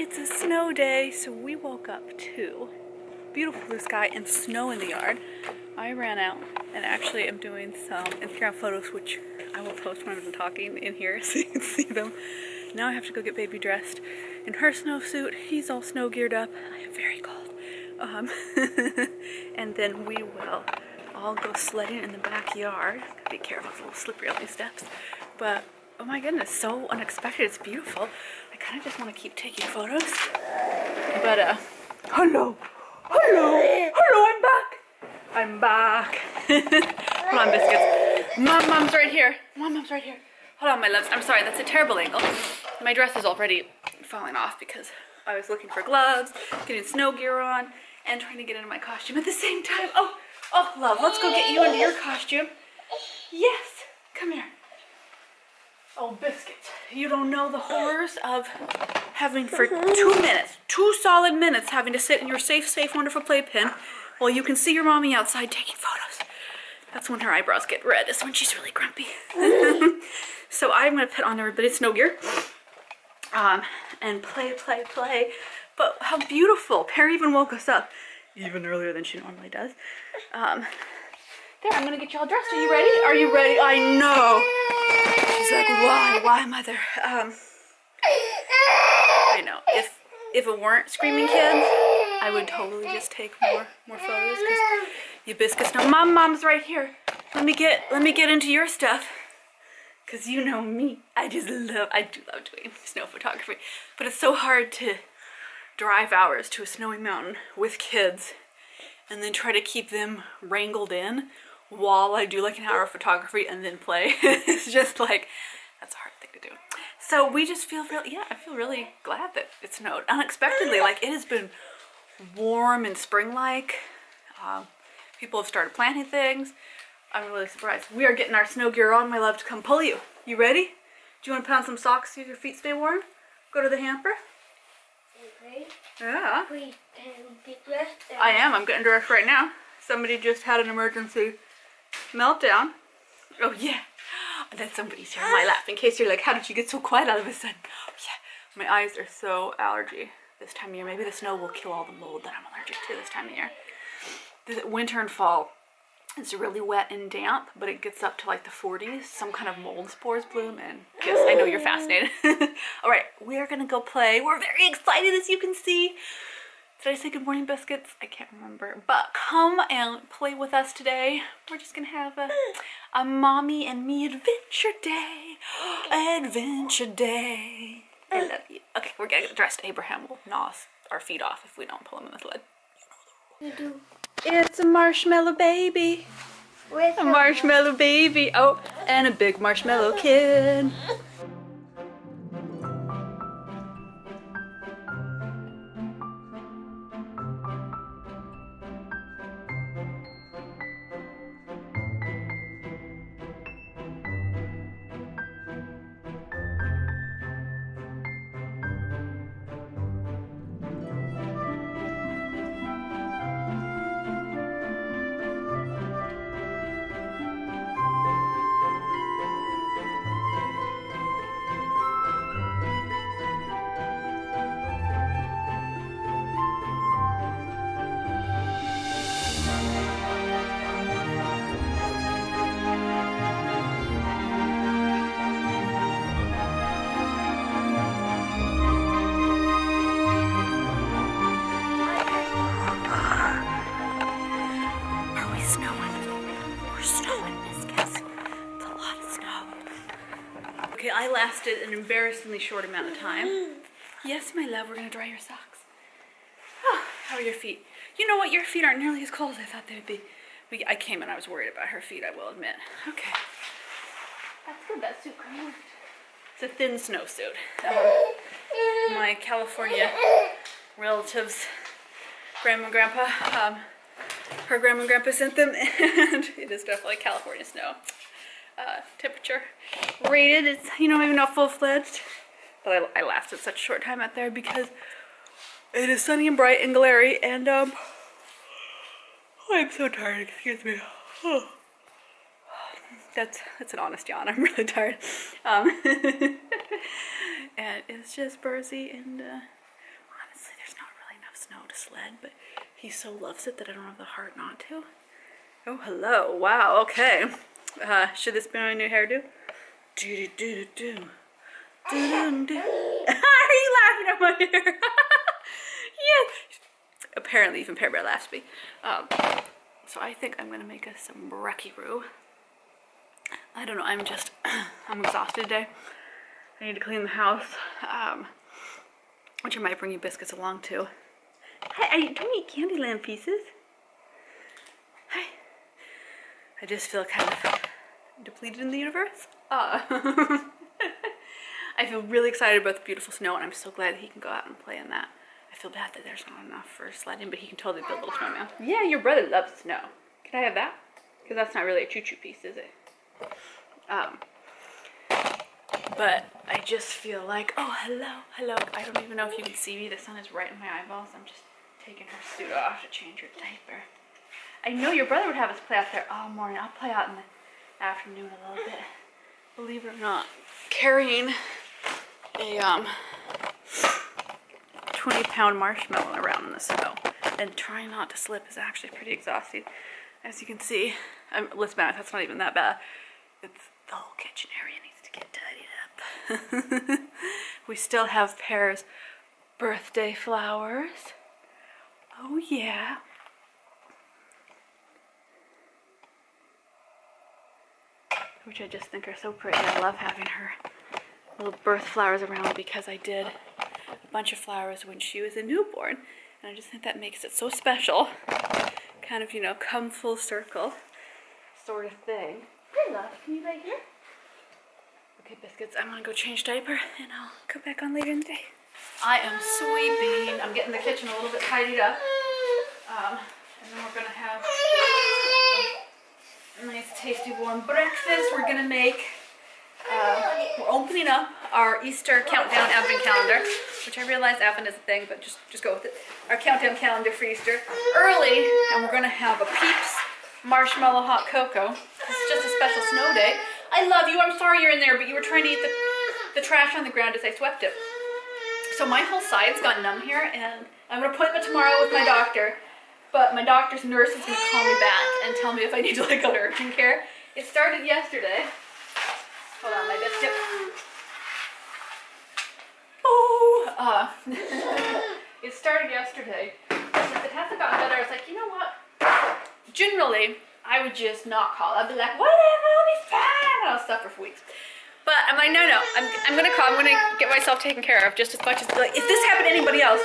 It's a snow day, so we woke up to beautiful blue sky and snow in the yard. I ran out and actually am doing some Instagram photos, which I will post when I'm talking in here so you can see them. Now I have to go get baby dressed in her snowsuit. He's all snow geared up. I am very cold. And then we will all go sledding in the backyard. Gotta be careful, it's a little slippery on these steps. But oh my goodness, so unexpected. It's beautiful. I kind of just want to keep taking photos. But hello, I'm back. I'm back. Hold on, biscuits. Mom's right here. Mom's right here. Hold on, my loves. I'm sorry, that's a terrible angle. My dress is already falling off because I was looking for gloves, getting snow gear on, and trying to get into my costume at the same time. Oh, love, let's go get you into your costume. Yes, come here. Oh, biscuits, you don't know the horrors of having for 2 minutes, 2 solid minutes, having to sit in your safe, wonderful playpen while you can see your mommy outside taking photos. That's when her eyebrows get red, is when she's really grumpy. So I'm gonna put on everybody's snow gear and play. But how beautiful. Perry even woke us up even earlier than she normally does. There, I'm gonna get you all dressed. Are you ready? Are you ready? I know. She's like, why, mother? I know. If it weren't screaming kids, I would totally just take more photos because you biscuits know. Mom's right here. Let me get into your stuff. Cause you know me. I do love doing snow photography. But it's so hard to drive hours to a snowy mountain with kids and then try to keep them wrangled in while I do like an hour of photography and then play. It's just like, that's a hard thing to do. So we just feel I feel really glad that it snowed unexpectedly. Like, it has been warm and spring-like. People have started planting things. I'm really surprised. We are getting our snow gear on, my love, to come pull you. You ready? Do you want to put on some socks so your feet stay warm? Go to the hamper? Okay. Yeah. We can get dressed. I am. I'm getting dressed right now. Somebody just had an emergency meltdown. Oh, yeah. Then somebody's here in my lap. In case you're like, how did you get so quiet all of a sudden? Oh, yeah. My eyes are so allergy this time of year. Maybe the snow will kill all the mold that I'm allergic to this time of year. The winter and fall, it's really wet and damp, but it gets up to like the 40s. Some kind of mold spores bloom, and yes, I know you're fascinated. All right, we are gonna go play. We're very excited, as you can see. Did I say good morning, biscuits? I can't remember, but come and play with us today. We're just gonna have a mommy and me adventure day. Adventure day. I love you. Okay, we're gonna get dressed. Abraham will gnaw our feet off if we don't pull him in the sled. You do. It's a marshmallow baby. A marshmallow baby. Oh, and a big marshmallow kid. Okay, I lasted an embarrassingly short amount of time. Yes, my love, we're gonna dry your socks. Oh, how are your feet? You know what, your feet aren't nearly as cold as I thought they would be. I came and I was worried about her feet, I will admit. Okay, that's good, that suit kind of worked. It's a thin snowsuit. My California relatives, grandma and grandpa, her grandma and grandpa sent them, and it is definitely California snow. Temperature rated, it's, you know, maybe not full-fledged, but I lasted such a short time out there because it is sunny and bright and glary, and I'm so tired, excuse me. That's an honest yawn. I'm really tired. And it's just Bursey and snow to sled, but he so loves it that I don't have the heart not to. Oh, hello. Wow, okay. Should this be my new hairdo? Do-do-do-do-do. Do-do-do. Are you laughing at my hair? Yes. Apparently even Pear Bear laughs at me. So I think I'm gonna make us some brekkie-roux. I don't know, I'm exhausted today. I need to clean the house, which I might bring you biscuits along too. Hi, don't eat Candyland pieces. Hi. I just feel kind of depleted in the universe. I feel really excited about the beautiful snow, and I'm so glad that he can go out and play in that. I feel bad that there's not enough for sledding, but he can totally build a little snowman. Yeah, your brother loves snow. Can I have that? Because that's not really a choo-choo piece, is it? But I just feel like, oh, hello, hello. I don't even know if you can see me. The sun is right in my eyeballs. I'm just taking her suit off to change her diaper. I know your brother would have us play out there all morning. I'll play out in the afternoon a little bit. Believe it or not, carrying a 20-pound marshmallow around in the snow and trying not to slip is actually pretty exhausting. As you can see, let's be honest, that's not even that bad. It's the whole kitchen area needs to get tidied up. We still have Pear's birthday flowers. Oh yeah. Which I just think are so pretty. I love having her little birth flowers around because I did a bunch of flowers when she was a newborn. And I just think that makes it so special. Kind of, you know, come full circle sort of thing. Hey, love, can you lay here? Okay, biscuits, I'm gonna go change diaper and I'll come back on later in the day. I am sweeping. I'm getting the kitchen a little bit tidied up. And then we're gonna have a nice tasty warm breakfast. We're gonna make, we're opening up our Easter countdown advent calendar, which I realize advent is a thing, but just go with it. Our countdown calendar for Easter early, and we're gonna have a Peeps marshmallow hot cocoa. It's just a special snow day. I love you. I'm sorry you're in there, but you were trying to eat the trash on the ground as I swept it. So my whole side's got numb here, and I have an appointment tomorrow with my doctor, but my doctor's nurse is gonna call me back and tell me if I need to go to urgent care. It started yesterday. Hold on, my biscuit. Oh, it started yesterday. Since it hasn't gotten better, I was like, you know what? Generally, I would just not call. I'd be like, whatever, I'll be fine. And I'll suffer for weeks. But I'm like, no, I'm gonna call. I'm gonna get myself taken care of just as much as, like, if this happened to anybody else,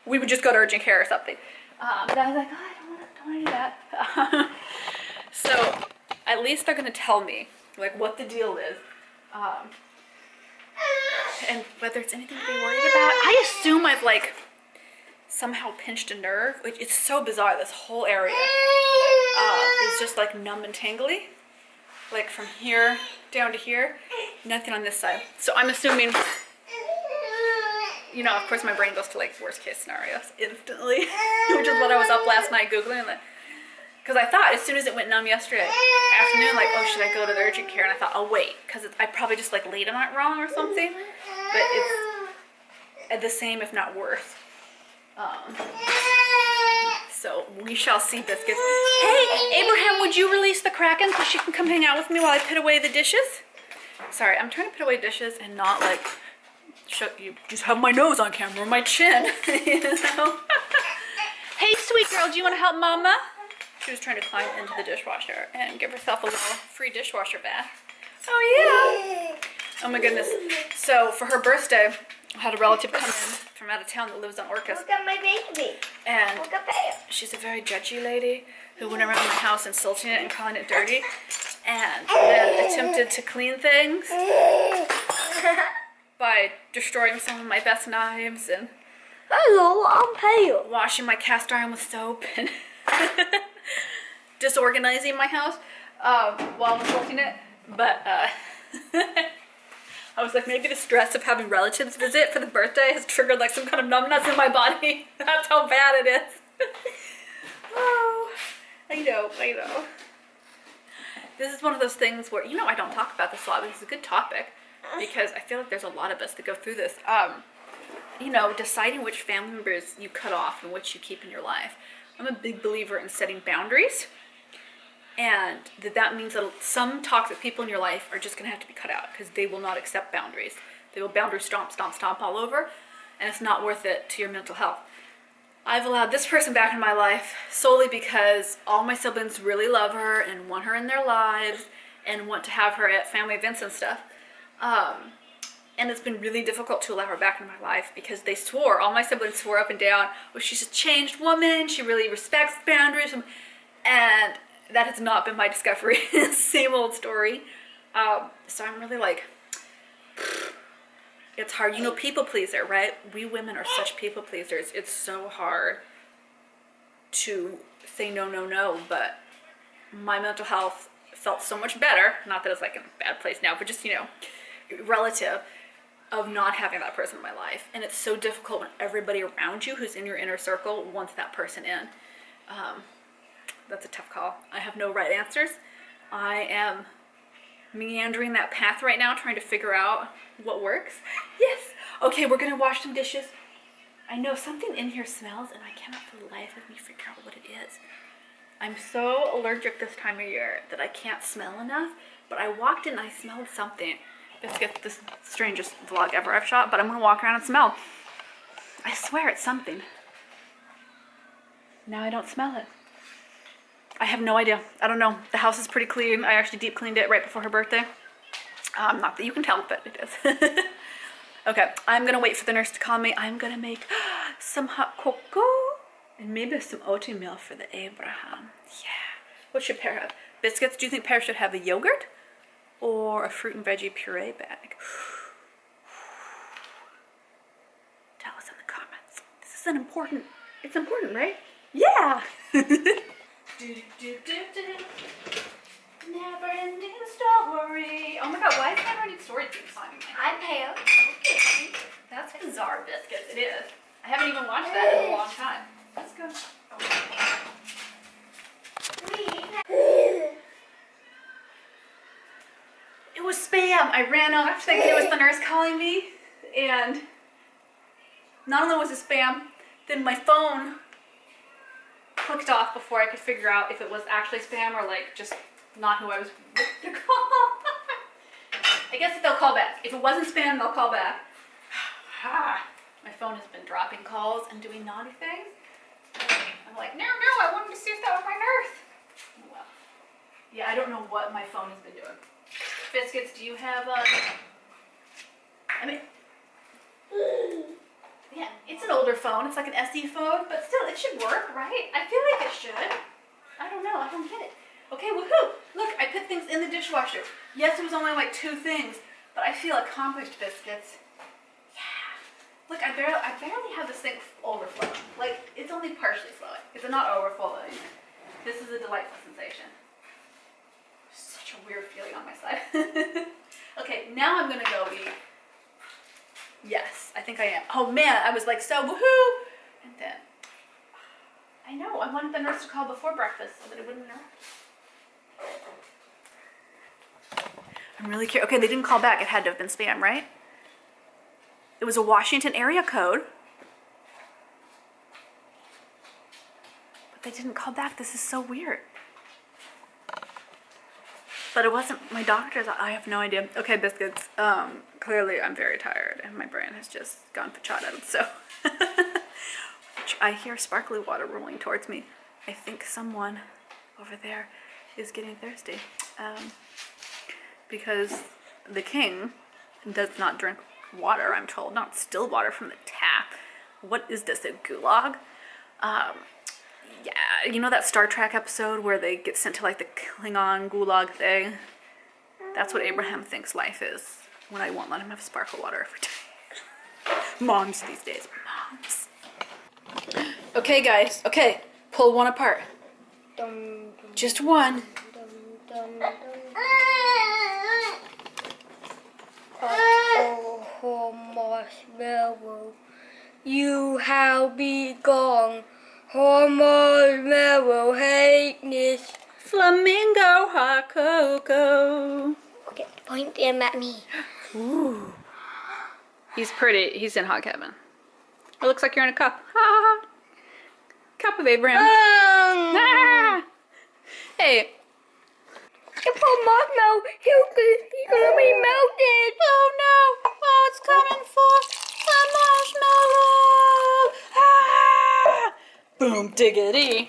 we would just go to urgent care or something. But I was like, oh, I don't wanna do that. So at least they're gonna tell me, like, what the deal is. And whether it's anything to be worried about. I assume I've, like, somehow pinched a nerve, which it's so bizarre. This whole area is just like numb and tingly, like from here down to here, nothing on this side. So I'm assuming, you know, of course my brain goes to like worst case scenarios instantly, which is what I was up last night Googling, because I thought as soon as it went numb yesterday afternoon, like, oh, should I go to the urgent care? And I thought, oh wait, because I probably just like laid on it wrong or something, but it's the same if not worse. So we shall see, biscuits. Hey, Abraham, would you release the Kraken so she can come hang out with me while I put away the dishes? Sorry, I'm trying to put away dishes and not like just have my nose on camera or my chin. You know? Hey, sweet girl, do you want to help Mama? She was trying to climb into the dishwasher and give herself a little free dishwasher bath. Oh yeah. Oh my goodness. So for her birthday, I had a relative come in from out of town that lives on Orcas. Look at my baby. And Look at that. she's a very judgy lady who went around my house insulting it and calling it dirty, and then attempted to clean things by destroying some of my best knives and Hello, I'm pale. washing my cast iron with soap and disorganizing my house while insulting it. But I was like, maybe the stress of having relatives visit for the birthday has triggered like some kind of numbness in my body. That's how bad it is. Oh, I know. This is one of those things where, you know, I don't talk about this a lot, but it's a good topic because I feel like there's a lot of us that go through this. you know, deciding which family members you cut off and which you keep in your life. I'm a big believer in setting boundaries, and that means that some toxic people in your life are just gonna have to be cut out because they will not accept boundaries. They will boundary stomp, stomp, stomp all over, and it's not worth it to your mental health. I've allowed this person back in my life solely because all my siblings really love her and want her in their lives and want to have her at family events and stuff. And it's been really difficult to allow her back in my life because they swore, all my siblings swore up and down, oh, she's a changed woman, she really respects boundaries, and that has not been my discovery. Same old story. So I'm really like, it's hard. You know, people pleaser, right? We women are such people pleasers. It's so hard to say no, no, no, but my mental health felt so much better. Not that it's like in a bad place now, but just, you know, relative of not having that person in my life. And it's so difficult when everybody around you who's in your inner circle wants that person in. That's a tough call. I have no right answers. I am meandering that path right now, trying to figure out what works. Yes. Okay, we're gonna wash some dishes. I know something in here smells and I cannot for the life of me figure out what it is. I'm so allergic this time of year that I can't smell enough, but I walked in and I smelled something. This gets the strangest vlog ever I've shot, but I'm gonna walk around and smell. I swear it's something. Now I don't smell it. I have no idea. I don't know. The house is pretty clean. I actually deep cleaned it right before her birthday. Not that you can tell, but it is. Okay, I'm gonna wait for the nurse to call me. I'm gonna make some hot cocoa and maybe some oatmeal for the Abraham. Yeah. What should Pear have? Biscuits? Do you think Pear should have a yogurt or a fruit and veggie puree bag? Tell us in the comments. This is important. It's important, right? Yeah. Do, do, do, do. Never ending story. Oh my god, why is never ending story theme song in my head? I'm Pear. Okay. That's bizarre, Biscuits. It is. I haven't even watched that in a long time. Let's go. It was spam. I ran off thinking it was the nurse calling me, and not only was it spam, then my phone clicked off before I could figure out if it was actually spam or like just not who I was to call. I guess they'll call back. If it wasn't spam, they'll call back. My phone has been dropping calls and doing naughty things. I'm like, no, I wanted to see if that was my nurse. Well, yeah, I don't know what my phone has been doing. Biscuits, do you have, I mean, yeah, it's an older phone. It's like an SE phone, but still, it should work, right? I feel like it should. I don't know. I don't get it. Okay, woohoo! Look, I put things in the dishwasher. Yes, it was only like 2 things, but I feel accomplished, Biscuits. Yeah. Look, I barely have this thing overflowing. Like, it's only partially flowing. It's not overflowing. This is a delightful sensation. Such a weird feeling on my side. Okay, now I'm gonna go eat. Yes, I think I am. Oh man, I was like, so woohoo! And then, I know, I wanted the nurse to call before breakfast so that it wouldn't interrupt. I'm really curious. Okay, they didn't call back. It had to have been spam, right? It was a Washington area code. But they didn't call back. This is so weird. But it wasn't my doctor's. I have no idea. Okay, Biscuits. Clearly I'm very tired and my brain has just gone pachada. So I hear sparkly water rolling towards me. I think someone over there is getting thirsty. Because the king does not drink water, I'm told. Not still water from the tap. What is this, a gulag? Yeah, you know that Star Trek episode where they get sent to like the Klingon gulag thing? That's what Abraham thinks life is when I won't let him have sparkle water every day. Moms these days, moms. Okay guys, okay, pull one apart. Just one. Oh, marshmallow, you have be gone. Oh, marshmallow, hate this. Flamingo hot cocoa. Okay, point them at me. Ooh. He's pretty. He's in hot Kevin. It looks like you're in a cup. Ha! Cup of Abraham. Ah! Hey. You put marshmallow, he's gonna be melted. Oh no! Oh, it's coming for the marshmallow! Ah! Boom diggity.